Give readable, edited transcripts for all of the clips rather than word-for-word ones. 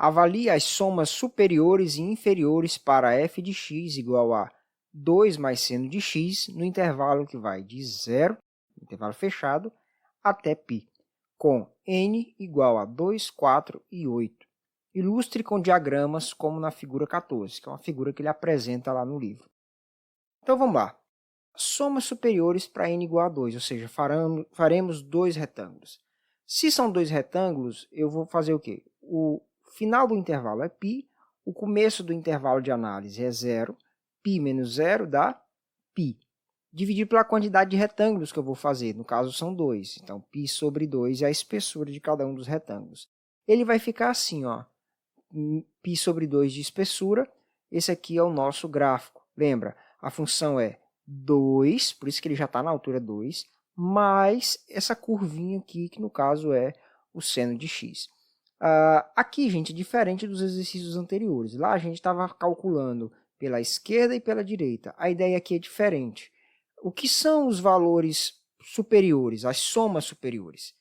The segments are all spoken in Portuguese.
Avalie as somas superiores e inferiores para f de x igual a 2 mais seno de x no intervalo que vai de 0, intervalo fechado, até π, com n igual a 2, 4 e 8. Ilustre com diagramas como na figura 14, que é uma figura que ele apresenta lá no livro. Então, vamos lá. Somas superiores para n igual a 2, ou seja, faremos dois retângulos. Se são dois retângulos, eu vou fazer o quê? O final do intervalo é π, o começo do intervalo de análise é 0, π menos 0 dá π. Dividir pela quantidade de retângulos que eu vou fazer, no caso são 2. Então, π sobre 2 é a espessura de cada um dos retângulos. Ele vai ficar assim, ó, π sobre 2 de espessura. Esse aqui é o nosso gráfico. Lembra, a função é 2, por isso que ele já está na altura 2, mais essa curvinha aqui, que no caso é o seno de x. Aqui, gente, é diferente dos exercícios anteriores. Lá a gente estava calculando pela esquerda e pela direita. A ideia aqui é diferente. O que são os valores superiores, as somas superiores?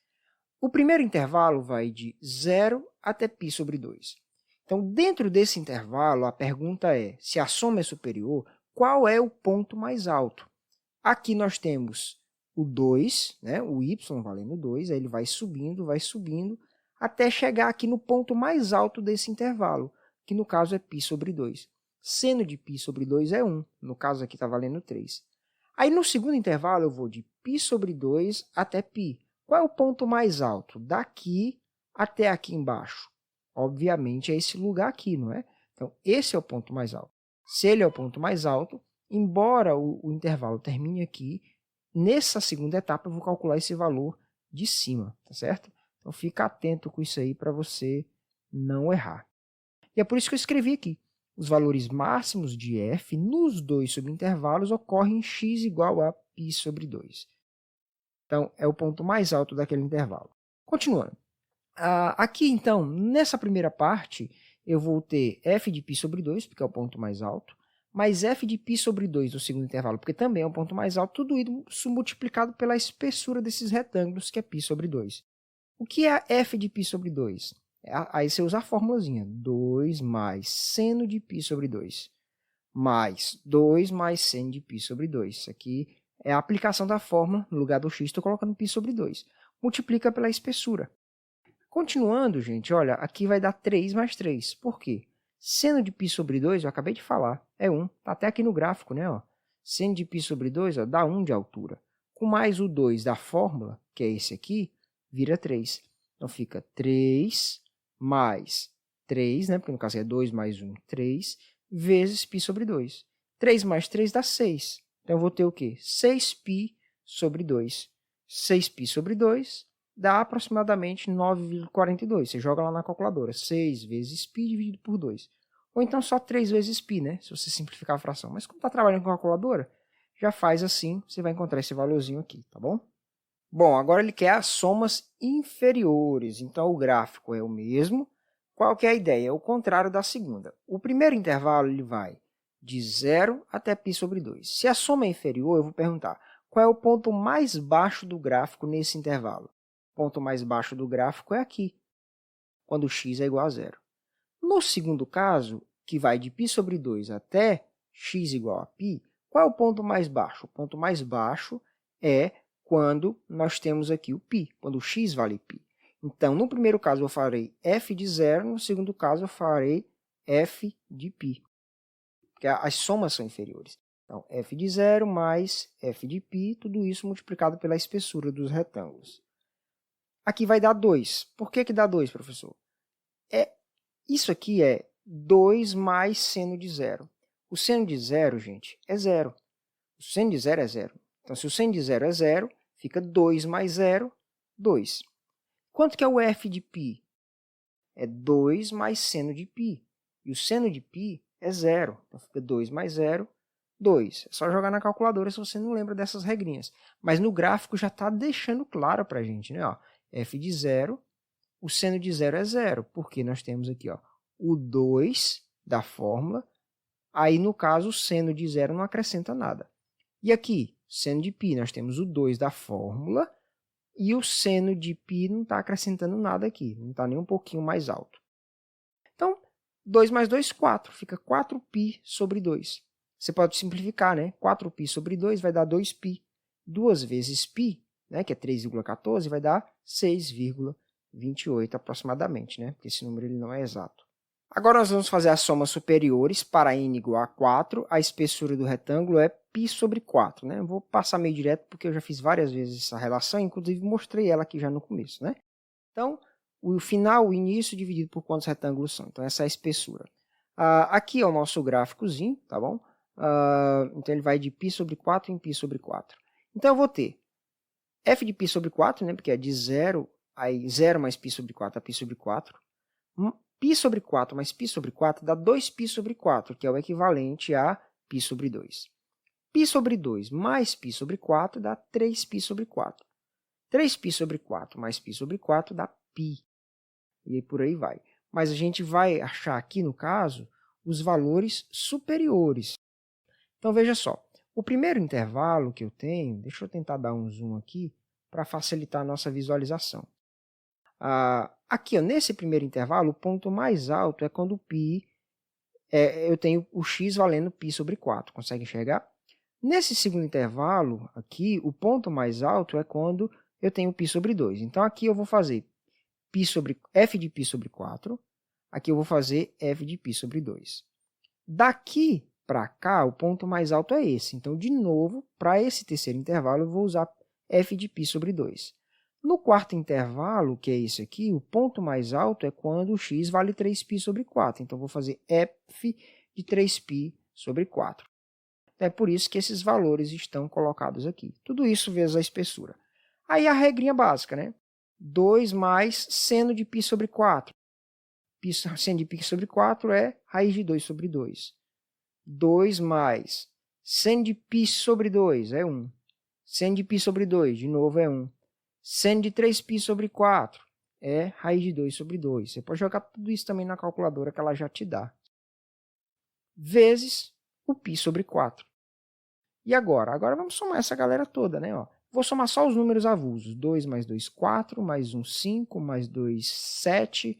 O primeiro intervalo vai de 0 até π sobre 2. Então, dentro desse intervalo, a pergunta é, se a soma é superior, qual é o ponto mais alto? Aqui nós temos o 2, né, o y valendo 2, aí ele vai subindo, até chegar aqui no ponto mais alto desse intervalo, que no caso é π sobre 2. Seno de π sobre 2 é 1, no caso aqui está valendo 3. Aí no segundo intervalo eu vou de π sobre 2 até π. Qual é o ponto mais alto? Daqui até aqui embaixo. Obviamente é esse lugar aqui, não é? Então, esse é o ponto mais alto. Se ele é o ponto mais alto, embora o intervalo termine aqui, nessa segunda etapa eu vou calcular esse valor de cima, tá certo? Então, fica atento com isso aí para você não errar. E é por isso que eu escrevi aqui. Os valores máximos de f nos dois subintervalos ocorrem em x igual a π sobre 2. Então, é o ponto mais alto daquele intervalo. Continuando. Aqui, então, nessa primeira parte, eu vou ter f de π sobre 2, porque é o ponto mais alto, mais f de π sobre 2 do segundo intervalo, porque também é o ponto mais alto, tudo isso multiplicado pela espessura desses retângulos, que é π sobre 2. O que é f de π sobre 2? Aí você usa a formulazinha, 2 mais seno de π sobre 2, mais 2 mais seno de π sobre 2. Isso aqui é a aplicação da fórmula, no lugar do x, estou colocando π sobre 2. Multiplica pela espessura. Continuando, gente, olha, aqui vai dar 3 mais 3. Por quê? Seno de π sobre 2, eu acabei de falar, é 1. Está até aqui no gráfico, né? Ó. Seno de π sobre 2 ó, dá 1 de altura. Com mais o 2 da fórmula, que é esse aqui, vira 3. Então, fica 3 mais 3, né? Porque no caso é 2 mais 1, 3, vezes π sobre 2. 3 mais 3 dá 6. Então, eu vou ter o quê? 6π sobre 2. 6π sobre 2 dá aproximadamente 9,42. Você joga lá na calculadora. 6 vezes π dividido por 2. Ou então só 3 vezes π, né? Se você simplificar a fração. Mas como está trabalhando com calculadora, já faz assim, você vai encontrar esse valorzinho aqui, tá bom? Bom, agora ele quer as somas inferiores. Então, o gráfico é o mesmo. Qual que é a ideia? É o contrário da segunda. O primeiro intervalo ele vai de 0 até π sobre 2. Se a soma é inferior, eu vou perguntar qual é o ponto mais baixo do gráfico nesse intervalo. O ponto mais baixo do gráfico é aqui, quando x é igual a 0. No segundo caso, que vai de π sobre 2 até x igual a π, qual é o ponto mais baixo? O ponto mais baixo é quando nós temos aqui o π, quando o x vale π. Então, no primeiro caso, eu farei f de 0, no segundo caso, eu farei f de π, porque as somas são inferiores. Então, f de 0 mais f de π, tudo isso multiplicado pela espessura dos retângulos. Aqui vai dar 2. Por que dá 2, professor? Isso aqui é 2 mais seno de 0. O seno de 0, gente, é 0. O seno de 0 é 0. Então, se o seno de 0 é 0, fica 2 mais 0, 2. Quanto que é o f de π? É 2 mais seno de π. E o seno de π é 0. Então, fica 2 mais 0, 2. É só jogar na calculadora se você não lembra dessas regrinhas. Mas no gráfico já está deixando claro para a gente, né? Ó, f de 0, o seno de 0 é 0, porque nós temos aqui ó, o 2 da fórmula, aí no caso o seno de 0 não acrescenta nada. E aqui, seno de π, nós temos o 2 da fórmula, e o seno de π não está acrescentando nada aqui, não está nem um pouquinho mais alto. 2 mais 2, 4. Fica 4π sobre 2. Você pode simplificar, né? 4π sobre 2 vai dar 2π. 2 vezes π, né, que é 3,14, vai dar 6,28 aproximadamente, né? Porque esse número ele não é exato. Agora nós vamos fazer as somas superiores para n igual a 4. A espessura do retângulo é π sobre 4. Né? Eu vou passar meio direto porque eu já fiz várias vezes essa relação, inclusive mostrei ela aqui já no começo. Né? Então, o final, o início, dividido por quantos retângulos são. Então, essa é a espessura. Aqui é o nosso gráficozinho, tá bom? Então, ele vai de π sobre 4 em π sobre 4. Então, eu vou ter f de π sobre 4, né? Porque é de 0, aí 0 mais π sobre 4 a π sobre 4. π sobre 4 mais π sobre 4 dá 2π sobre 4, que é o equivalente a π sobre 2. π sobre 2 mais π sobre 4 dá 3π sobre 4. 3π sobre 4 mais π sobre 4 dá π. E aí por aí vai. Mas a gente vai achar aqui, no caso, os valores superiores. Então, veja só. O primeiro intervalo que eu tenho, deixa eu tentar dar um zoom aqui para facilitar a nossa visualização. Aqui, ó, nesse primeiro intervalo, o ponto mais alto é quando π, eu tenho o x valendo π sobre 4. Consegue enxergar? Nesse segundo intervalo, aqui, o ponto mais alto é quando eu tenho π sobre 2. Então, aqui eu vou fazer f de π sobre 4. Aqui eu vou fazer f de π sobre 2. Daqui para cá, o ponto mais alto é esse. Então, de novo, para esse terceiro intervalo, eu vou usar f de π sobre 2. No quarto intervalo, que é esse aqui, o ponto mais alto é quando o x vale 3π sobre 4. Então, vou fazer f de 3π sobre 4. É por isso que esses valores estão colocados aqui. Tudo isso vezes a espessura. Aí a regrinha básica, né? 2 mais seno de π sobre 4. Seno de π sobre 4 é raiz de 2 sobre 2. 2 mais seno de π sobre 2 é 1. Seno de π sobre 2, de novo, é 1. Seno de 3π sobre 4 é raiz de 2 sobre 2. Você pode jogar tudo isso também na calculadora que ela já te dá. Vezes o π sobre 4. E agora? Agora vamos somar essa galera toda, né? Ó, vou somar só os números avulsos. 2 mais 2, 4, mais 1, 5, mais 2, 7,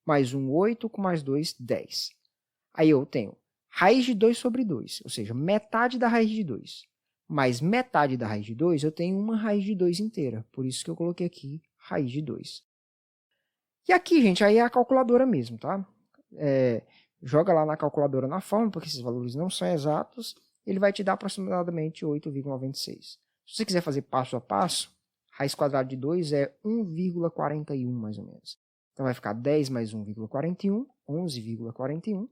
mais 1, 8, com mais 2, 10. Aí eu tenho raiz de 2 sobre 2, ou seja, metade da raiz de 2. Mais metade da raiz de 2, eu tenho uma raiz de 2 inteira. Por isso que eu coloquei aqui raiz de 2. E aqui, gente, aí é a calculadora mesmo, tá? Joga lá na calculadora na fórmula, porque esses valores não são exatos. Ele vai te dar aproximadamente 8,96. Se você quiser fazer passo a passo, raiz quadrada de 2 é 1,41 mais ou menos. Então vai ficar 10 mais 1,41, 11,41.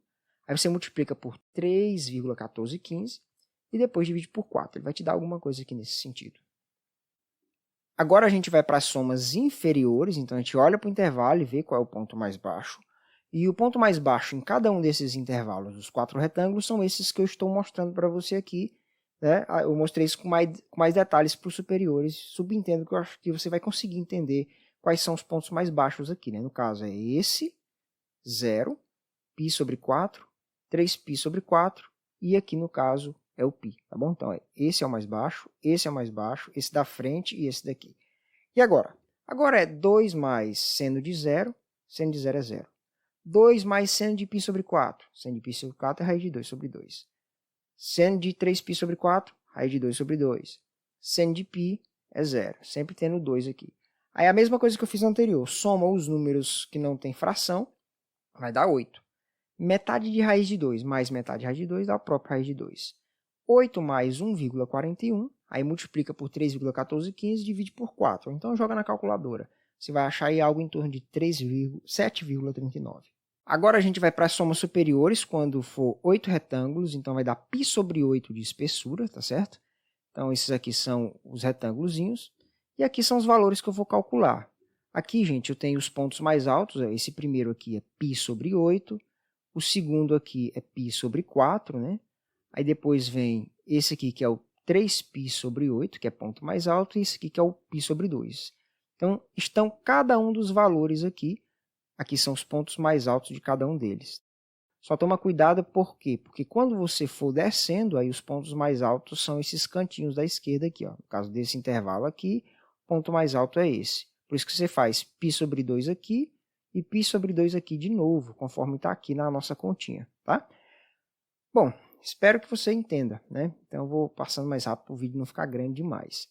Aí você multiplica por 3,1415 e depois divide por 4. Ele vai te dar alguma coisa aqui nesse sentido. Agora a gente vai para as somas inferiores, então a gente olha para o intervalo e vê qual é o ponto mais baixo. E o ponto mais baixo em cada um desses intervalos dos 4 retângulos são esses que eu estou mostrando para você aqui. Né? Eu mostrei isso com mais detalhes para os superiores. Subentendo que eu acho que você vai conseguir entender quais são os pontos mais baixos aqui. Né? No caso, é esse, 0, π sobre 4, 3π sobre 4, e aqui no caso é o π. Tá bom? Então, esse é o mais baixo, esse é o mais baixo, esse da frente e esse daqui. E agora? Agora é 2 mais seno de 0 é 0. 2 mais seno de π sobre 4. Seno de π sobre 4 é raiz de 2 sobre 2. Seno de 3π sobre 4, raiz de 2 sobre 2. Seno de π é 0, sempre tendo 2 aqui. Aí a mesma coisa que eu fiz no anterior, soma os números que não tem fração, vai dar 8. Metade de raiz de 2 mais metade de raiz de 2 dá a própria raiz de 2. 8 mais 1,41, aí multiplica por 3,1415 e divide por 4. Então joga na calculadora. Você vai achar aí algo em torno de 7,39. Agora a gente vai para as somas superiores quando for 8 retângulos, então vai dar π sobre 8 de espessura, tá certo? Então esses aqui são os retângulozinhos, e aqui são os valores que eu vou calcular. Aqui, gente, eu tenho os pontos mais altos, esse primeiro aqui é π sobre 8, o segundo aqui é π sobre 4, né? Aí depois vem esse aqui que é o 3π sobre 8, que é ponto mais alto, e esse aqui que é o π sobre 2. Então, estão cada um dos valores aqui. Aqui são os pontos mais altos de cada um deles. Só toma cuidado por quê? Porque quando você for descendo, aí os pontos mais altos são esses cantinhos da esquerda aqui. Ó. No caso desse intervalo aqui, o ponto mais alto é esse. Por isso que você faz π sobre 2 aqui e π sobre 2 aqui de novo, conforme está aqui na nossa continha, tá? Bom, espero que você entenda, né? Então eu vou passando mais rápido para o vídeo não ficar grande demais.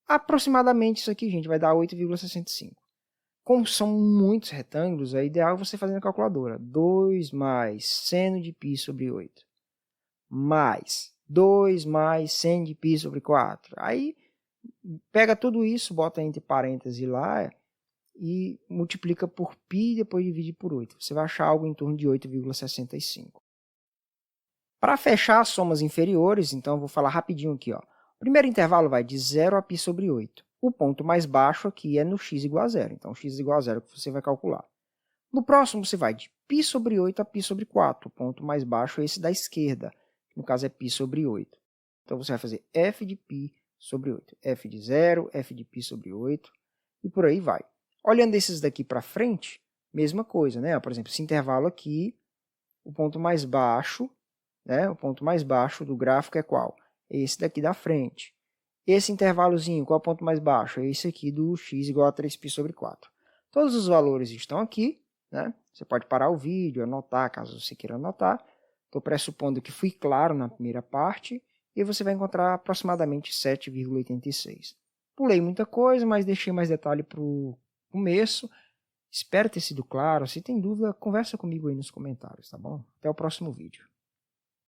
Aproximadamente isso aqui, gente, vai dar 8,65. Como são muitos retângulos, é ideal você fazer na calculadora. 2 mais seno de π sobre 8. Mais 2 mais seno de π sobre 4. Aí, pega tudo isso, bota entre parênteses lá e multiplica por π e depois divide por 8. Você vai achar algo em torno de 8,65. Para fechar as somas inferiores, então eu vou falar rapidinho aqui. Ó. O primeiro intervalo vai de 0 a π sobre 8. O ponto mais baixo aqui é no x igual a 0. Então, x igual a 0 que você vai calcular. No próximo, você vai de π sobre 8 a π sobre 4. O ponto mais baixo é esse da esquerda. No caso, é π sobre 8. Então, você vai fazer f de π sobre 8. F de 0, f de π sobre 8, e por aí vai. Olhando esses daqui para frente, mesma coisa, né? Por exemplo, esse intervalo aqui, o ponto mais baixo, né? O ponto mais baixo do gráfico é qual? Esse daqui da frente. Esse intervalozinho, qual é o ponto mais baixo? É esse aqui do x igual a 3π sobre 4. Todos os valores estão aqui, né? Você pode parar o vídeo, anotar, caso você queira anotar. Estou pressupondo que fui claro na primeira parte, e você vai encontrar aproximadamente 7,86. Pulei muita coisa, mas deixei mais detalhe para o começo. Espero ter sido claro. Se tem dúvida, conversa comigo aí nos comentários, tá bom? Até o próximo vídeo.